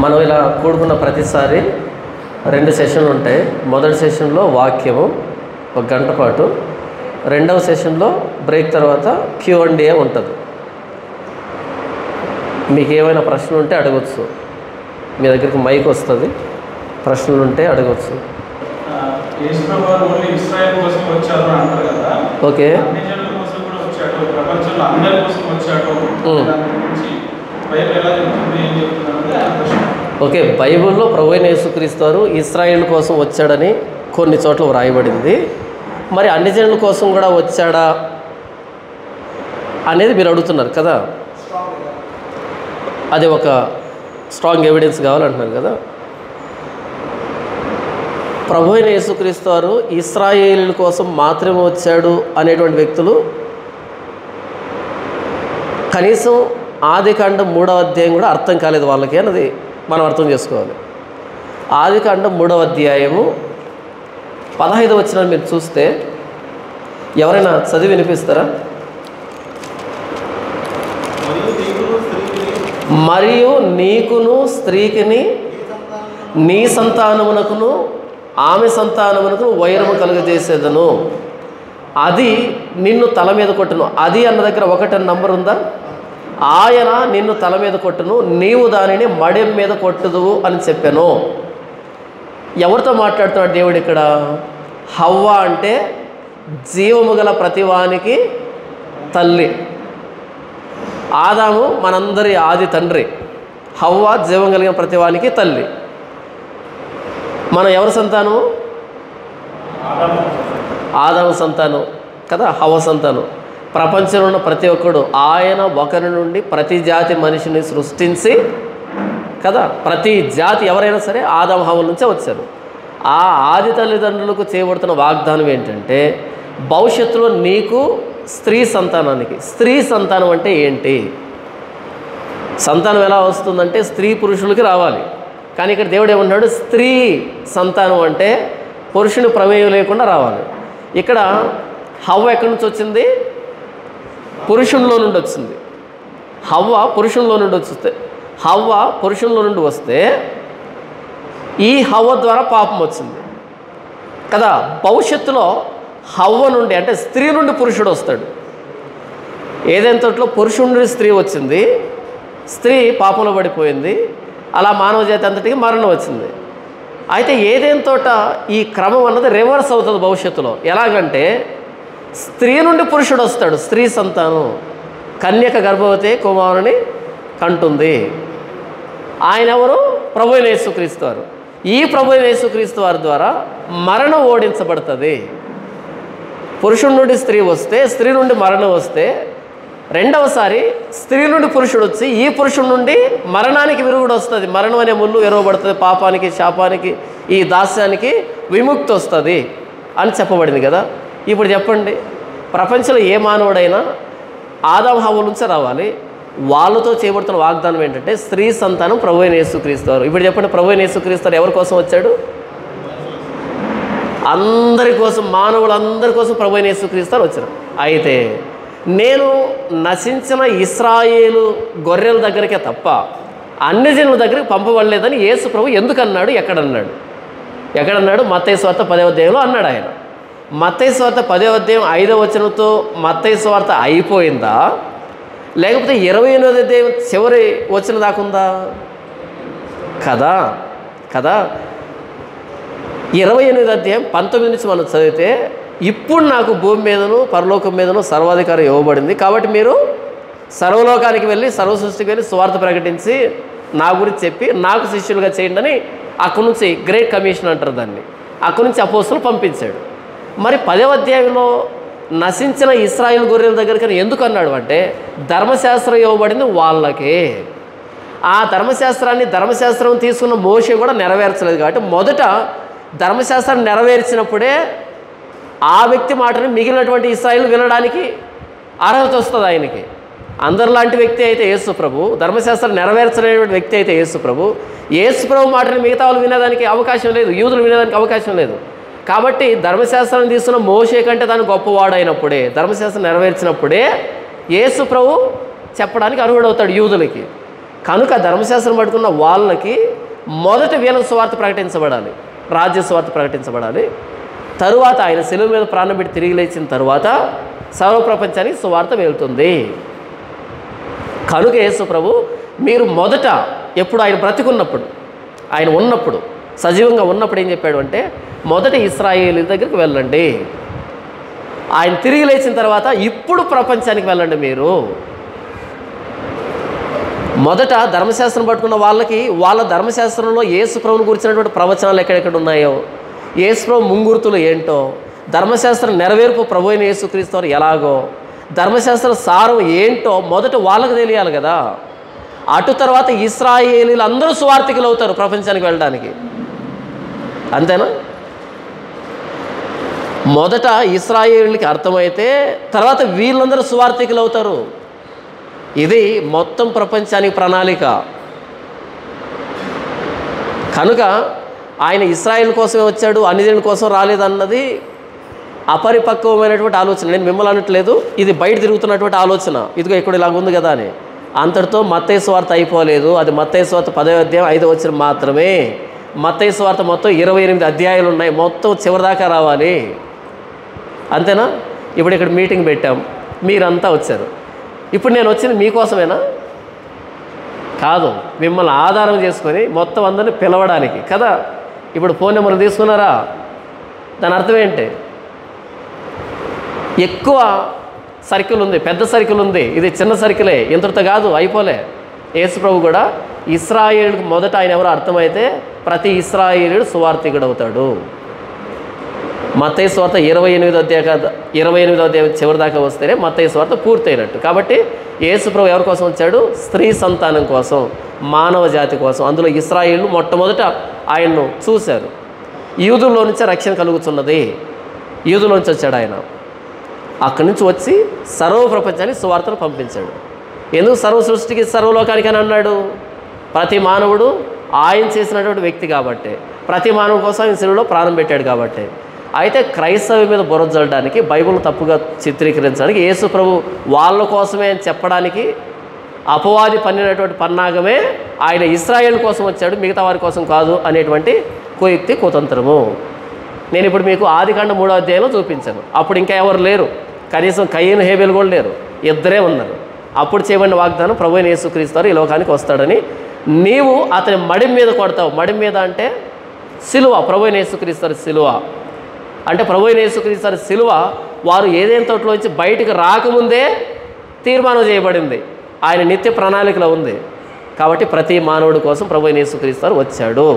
మనం ఇలా కూడుకున్న ప్రతిసారి 2 సెషన్లు ఉంటాయి. మొదటి సెషన్లో వాక్యము 1 గంట పాటు, రెండవ సెషన్లో బ్రేక్ తర్వాత Q&A ఉంటుంది. మీకు ఏమైనా ప్రశ్నలు ఉంటే అడగచ్చు. మీ దగ్గరికి మైక్ వస్తుంది, ప్రశ్నలు ఉంటే అడగచ్చు. Okay, okay. బైబిల్లో ప్రభువైన యేసుక్రీస్తు వారు ఇశ్రాయేలు కోసం వచ్చాడని కొన్ని చోట్ల వ్రాయబడింది. మరి అన్ని జనుల కోసం కూడా వచ్చాడా అనేది మీరు అడుగుతున్నారు కదా. అది ఒక స్ట్రాంగ్ ఎవిడెన్స్ కావాలంటున్నారు కదా. ప్రభువైన యేసుక్రీస్తు వారు ఇశ్రాయేలుల కోసం మాత్రమే వచ్చాడు అనేటువంటి వ్యక్తులు కనీసం ఆదికాండం 3వ అధ్యాయం కూడా అర్థం కాలేదు వాళ్ళకి అన్నది మనం అర్థం చేసుకోవాలి. ఆదికాండం 3వ అధ్యాయము 15వ వచనం మీరు చూస్తే, ఎవరైనా చదివి వినిపిస్తారా? మరియు నీకును స్త్రీకిని నీ సంతానమునకును ఆమె సంతానమునకును వైరము కలుగజేసేదను, అది నిన్ను తల మీద కొట్టును. అది అన్న దగ్గర 1 నంబర్ ఉందా? ఆయన నిన్ను తల మీద కొట్టును, నీవు దానిని మడెం మీద కొట్టుదువు అని చెప్పాను. ఎవరితో మాట్లాడుతున్నాడు దేవుడు ఇక్కడ? హవ్వ అంటే జీవము గల ప్రతివానికి తల్లి. ఆదాము మనందరి ఆది తండ్రి, హవ్వ జీవం కలిగిన ప్రతివానికి తల్లి. మనం ఎవరి సంతానం? ఆదాము సంతానం కదా, హవ్వ సంతానం. ప్రపంచంలో ఉన్న ప్రతి ఒక్కడు ఆయన ఒకరి నుండి ప్రతి జాతి మనిషిని సృష్టించి కదా, ప్రతి జాతి ఎవరైనా సరే ఆదాము హవ్వల నుంచే వచ్చారు. ఆ ఆది తల్లిదండ్రులకు చేయబడుతున్న వాగ్దానం ఏంటంటే, భవిష్యత్తులో నీకు స్త్రీ సంతానానికి. స్త్రీ సంతానం అంటే ఏంటి? సంతానం ఎలా వస్తుందంటే స్త్రీ పురుషులకి రావాలి. కానీ ఇక్కడ దేవుడు ఏమన్నాడు? స్త్రీ సంతానం అంటే పురుషుని ప్రమేయం లేకుండా రావాలి. ఇక్కడ హవ్వ ఎక్కడి నుంచి వచ్చింది? పురుషునిలో నుండి వచ్చింది. హవ్వ పురుషునిలో నుండి వస్తే, హవ్వ పురుషునిలో నుండి వస్తే ఈ హవ్వ ద్వారా పాపం వచ్చింది కదా. భవిష్యత్తులో హవ్వ నుండి అంటే స్త్రీ నుండి పురుషుడు వస్తాడు. ఏదైనా తోటలో పురుషుడి నుండి స్త్రీ వచ్చింది, స్త్రీ పాపంలో పడిపోయింది, అలా మానవ జాతి అంతటికి మరణం వచ్చింది. అయితే ఏదైనా తోట ఈ క్రమం అన్నది రివర్స్ అవుతుంది భవిష్యత్తులో. ఎలాగంటే స్త్రీ నుండి పురుషుడు వస్తాడు, స్త్రీ సంతానం, కన్యక గర్భవతి కుమారుని కంటుంది. ఆయన ఎవరు? ప్రభువైన యేసుక్రీస్తు వారు. ఈ ప్రభువైన యేసుక్రీస్తు వారి ద్వారా మరణం ఓడించబడుతుంది. పురుషుడి నుండి స్త్రీ వస్తే, స్త్రీ నుండి మరణం వస్తే, రెండవసారి స్త్రీ నుండి పురుషుడు వచ్చి ఈ పురుషుడి నుండి మరణానికి విరుగుడు వస్తుంది. మరణం అనే ముళ్ళు ఎరవబడుతుంది. పాపానికి, శాపానికి, ఈ దాస్యానికి విముక్తి వస్తుంది అని చెప్పబడింది కదా. ఇప్పుడు చెప్పండి, ప్రపంచంలో ఏ మానవుడైనా ఆదాము హవ్వల నుంచే రావాలి. వాళ్ళతో చేయబడుతున్న వాగ్దానం ఏంటంటే స్త్రీ సంతానం ప్రభువైన యేసుక్రీస్తు వారు. ఇప్పుడు చెప్పండి, ప్రభువైన యేసుక్రీస్తు వారు ఎవరి కోసం వచ్చాడు? అందరి కోసం, మానవులందరి కోసం ప్రభువైన యేసుక్రీస్తు వారు వచ్చారు. అయితే నేను నశించిన ఇశ్రాయేలు గొర్రెల దగ్గరికే తప్ప అన్ని జనుల దగ్గరికి పంపబడలేదని యేసు ప్రభు ఎందుకన్నాడు? ఎక్కడన్నాడు? మత్తయి సువార్త 10వ అధ్యాయంలో అన్నాడు ఆయన. మత్తయి సువార్త 10వ అధ్యాయం 5వ వచనంతో మత్తయి సువార్త అయిపోయిందా, లేకపోతే 28వ అధ్యాయం చివరి వచనం దాకుందా? కదా 28వ అధ్యాయం 19 నుంచి మనం చదివితే, ఇప్పుడు నాకు భూమి మీదను పరలోకం మీదను సర్వాధికారం ఇవ్వబడింది, కాబట్టి మీరు సర్వలోకానికి వెళ్ళి, సర్వ సృష్టికి వెళ్ళి సువార్త ప్రకటించి నా గురించి చెప్పి నాకు శిష్యులుగా చేయండి అని అక్కడి నుంచి గ్రేట్ కమిషన్ అంటారు దాన్ని. అక్కడి నుంచి అపోస్తులు పంపించాడు. మరి 10వ అధ్యాయంలో నశించిన ఇశ్రాయేలు గొర్రెల దగ్గరికి ఎందుకు అన్నాడు అంటే, ధర్మశాస్త్రం ఇవ్వబడింది వాళ్ళకే. ఆ ధర్మశాస్త్రం తీసుకున్న మోషే కూడా నెరవేర్చలేదు. కాబట్టి మొదట ధర్మశాస్త్రాన్ని నెరవేర్చినప్పుడే ఆ వ్యక్తి మాటని మిగిలినటువంటి ఇశ్రాయేలు వినడానికి అర్హత వస్తుంది ఆయనకి. అందరిలాంటి వ్యక్తి అయితే యేసు ప్రభు, ధర్మశాస్త్రం నెరవేర్చలేనటువంటి వ్యక్తి అయితే యేసు ప్రభు మాటని మిగతా వాళ్ళు వినేదానికి అవకాశం లేదు, యూదులు వినేదానికి అవకాశం లేదు. కాబట్టి ధర్మశాస్త్రాన్ని తీసుకున్న మోషే కంటే దాన్ని గొప్పవాడైనప్పుడే, ధర్మశాస్త్రం నెరవేర్చినప్పుడే యేసు ప్రభు చెప్పడానికి అర్హుడవుతాడు యూదులకి. కనుక ధర్మశాస్త్రం పట్టుకున్న వాళ్ళకి మొదట వీళ్ళకి సువార్త ప్రకటించబడాలి, రాజ్య సువార్త ప్రకటించబడాలి. తరువాత ఆయన శిలువ మీద ప్రాణం పెట్టి తిరిగి లేచిన తరువాత సర్వప్రపంచానికి సువార్త వెళ్తుంది. కనుక యేసు ప్రభు మీరు మొదట ఎప్పుడు ఆయన బ్రతికున్నప్పుడు, ఆయన ఉన్నప్పుడు, సజీవంగా ఉన్నప్పుడు ఏం చెప్పాడు అంటే, మొదట ఇశ్రాయేలు దగ్గరికి వెళ్ళండి, ఆయన తిరిగి లేచిన తర్వాత ఇప్పుడు ప్రపంచానికి వెళ్ళండి. మీరు మొదట ధర్మశాస్త్రం పట్టుకున్న వాళ్ళకి వాళ్ళ ధర్మశాస్త్రంలో యేసు ప్రభువుని గురించినటువంటి ప్రవచనాలు ఎక్కడెక్కడ ఉన్నాయో, యేసు ప్రభు ముంగుర్తులు ఏంటో, ధర్మశాస్త్రం నెరవేర్పు ప్రభు అయిన యేసుక్రీస్తు వారు ఎలాగో, ధర్మశాస్త్ర సారం ఏంటో మొదట వాళ్ళకు తెలియాలి కదా. అటు తర్వాత ఇశ్రాయేలీలు అందరూ సువార్థికులు అవుతారు ప్రపంచానికి వెళ్ళడానికి. అంతేనా? మొదట ఇశ్రాయేలీలకి అర్థమైతే తర్వాత వీళ్ళందరూ సువార్థికులు అవుతారు. ఇది మొత్తం ప్రపంచానికి ప్రణాళిక. కనుక ఆయన ఇశ్రాయేల్ కోసమే వచ్చాడు, అన్యజనుల కోసం రాలేదన్నది అపరిపక్వమైనటువంటి ఆలోచన. నేను మిమ్మల్ని అనట్లేదు, ఇది బయట తిరుగుతున్నటువంటి ఆలోచన. ఇదిగో ఇక్కడ ఇలాగ ఉంది కదా అని. అంతటితో మత్తయి సువార్త అయిపోలేదు. అది మత్తయి సువార్త 10వ అధ్యాయం 5వ వచనం మాత్రమే. మత్తయి సువార్త మొత్తం 28 అధ్యాయాలు ఉన్నాయి, మొత్తం చివరిదాకా రావాలి. అంతేనా? ఇప్పుడు ఇక్కడ మీటింగ్ పెట్టాం, మీరంతా వచ్చారు. ఇప్పుడు నేను వచ్చింది మీకోసమేనా? కాదు, మిమ్మల్ని ఆధారం చేసుకొని మొత్తం అందరినీ పిలవడానికి కదా. ఇప్పుడు ఫోన్ నెంబర్ తీసుకున్నారా? దాని అర్థం ఏంటి? ఎక్కువ సర్కిల్ ఉంది, పెద్ద సర్కిల్ ఉంది, ఇది చిన్న సర్కిలే, ఇంతటితో కాదు, అయిపోలే. యేసు ప్రభు కూడా ఇశ్రాయేలుకు మొదట ఆయన ఎవరో అర్థమైతే ప్రతి ఇశ్రాయేలుడు సువార్థికుడు అవుతాడు. మత్తయి సువార్త 28వ అధ్యాయం చివరి దాకా వస్తేనే మత్తయి సువార్త పూర్తయినట్టు. కాబట్టి యేసు ప్రభు ఎవరి కోసం వచ్చాడు? స్త్రీ సంతానం కోసం, మానవ జాతి కోసం. అందులో ఇశ్రాయేలు మొట్టమొదట ఆయన్ను చూశారు. యూదుల్లో నుంచే రక్షణ కలుగుతున్నది, యూదులో నుంచి వచ్చాడు ఆయన. అక్కడి నుంచి వచ్చి సర్వ ప్రపంచానికి సువార్తను పంపించాడు. ఎందుకు సర్వ సృష్టికి సర్వలోకానికి అని అన్నాడు? ప్రతి మానవుడు ఆయన చేసినటువంటి వ్యక్తి కాబట్టి, ప్రతి మానవుడి కోసం ఆయన శిలువలో ప్రాణం పెట్టాడు కాబట్టి. అయితే క్రైస్తవ మీద బురద జల్లడానికి, బైబిల్ తప్పుగా చిత్రీకరించడానికి, యేసు ప్రభు వాళ్ళ కోసమే అని చెప్పడానికి అపవాది పన్నినటువంటి పన్నాగమే ఆయన ఇశ్రాయేల్ కోసం వచ్చాడు, మిగతా వారి కోసం కాదు అనేటువంటి కుయుక్తి కుతంత్రము. నేను ఇప్పుడు మీకు ఆదికాండం 3వ అధ్యాయంలో చూపించాను. అప్పుడు ఇంకా ఎవరు లేరు, కనీసం కయీను హేబెలు కూడా లేరు, ఇద్దరే ఉన్నారు. అప్పుడు చేయబడిన వాగ్దానం ప్రభు అయిన యేసుక్రీస్తు వారు ఈ లోకానికి వస్తాడని. నీవు అతని మడి మీద కొడతావు. మడి మీద అంటే సిలువ, ప్రభు అయిన యేసుక్రీస్తు వారి సిలువ. అంటే ప్రభు అయిన యేసుక్రీస్తు వారి సిలువ వారు ఏదైనా తోటలోంచి బయటకు రాకముందే తీర్మానం చేయబడింది, ఆయన నిత్య ప్రణాళికలో ఉంది. కాబట్టి ప్రతి మానవుడి కోసం ప్రభు అయిన యేసుక్రీస్తు వారు వచ్చాడు.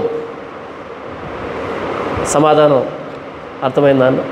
సమాధానం అర్థమైందా అన్న?